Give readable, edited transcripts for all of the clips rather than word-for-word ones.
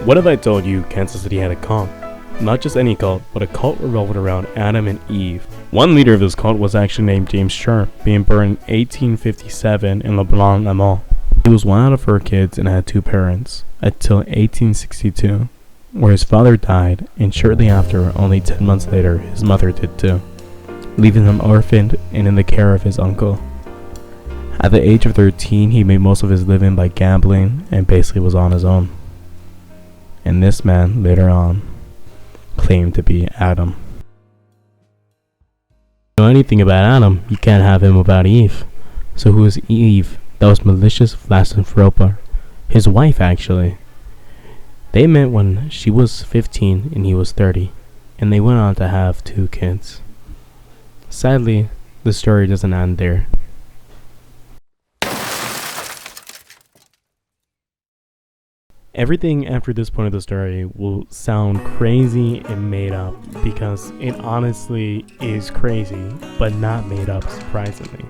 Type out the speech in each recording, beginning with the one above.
What if I told you Kansas City had a cult? Not just any cult, but a cult revolved around Adam and Eve. One leader of this cult was actually named James Sharp, being born in 1857 in LeBlanc, Lamont. He was one out of 4 kids and had 2 parents, until 1862, where his father died, and shortly after, only 10 months later, his mother did too, leaving him orphaned and in the care of his uncle. At the age of 13, he made most of his living by gambling and basically was on his own. And this man, later on, claimed to be Adam. If you know anything about Adam, you can't have him without Eve. So who is Eve? That was malicious Vlasinthropa, his wife actually. They met when she was 15 and he was 30, and they went on to have 2 kids. Sadly, the story doesn't end there. Everything after this point of the story will sound crazy and made up, because it honestly is crazy, but not made up, surprisingly.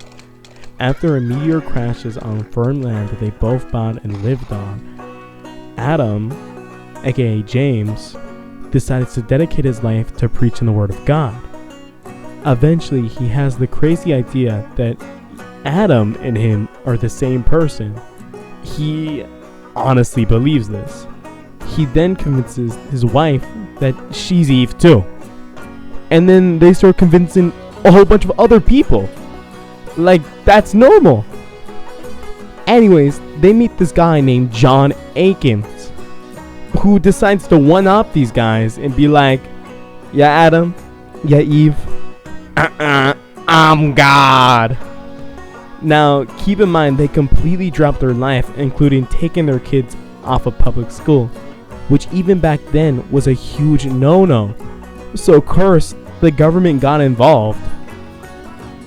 After a meteor crashes on firm land that they both bought and lived on, Adam, aka James, decides to dedicate his life to preaching the word of God. Eventually, he has the crazy idea that Adam and him are the same person. He honestly believes this. He then convinces his wife that she's Eve too. And then they start convincing a whole bunch of other people. Like, that's normal. Anyways, they meet this guy named John Akins, who decides to one-up these guys and be like, yeah, Adam, yeah, Eve, I'm God. Now, keep in mind, they completely dropped their life, including taking their kids off of public school, which even back then was a huge no-no. So, of course, the government got involved.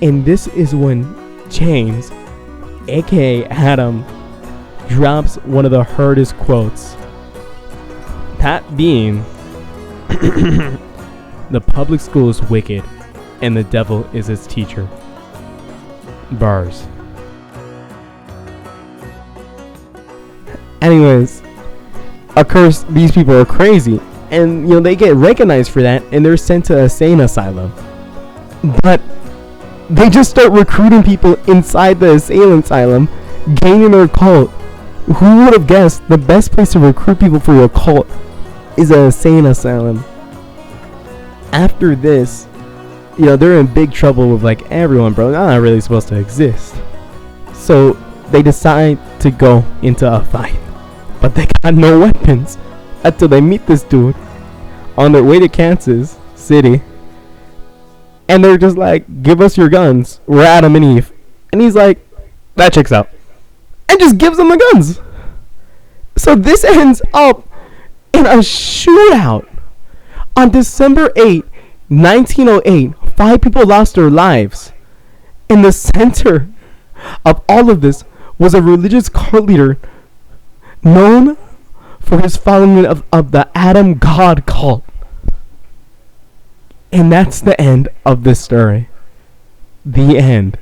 And this is when James, aka Adam, drops one of the hardest quotes. That being, the public school is wicked, and the devil is its teacher. Bars. Anyways, of course, these people are crazy, and they get recognized for that, and they're sent to a insane asylum. But they just start recruiting people inside the insane asylum, gaining their cult. Who would have guessed the best place to recruit people for your cult is an insane asylum? After this, they're in big trouble with everyone, bro. They're not really supposed to exist. So they decide to go into a fight, but they got no weapons until they meet this dude on their way to Kansas City. And they're just like, give us your guns. We're Adam and Eve. And he's like, that checks out. And just gives them the guns. So this ends up in a shootout. On December 8, 1908, 5 people lost their lives. In the center of all of this was a religious cult leader known for his following of the Adam God cult. And that's the end of this story. The end.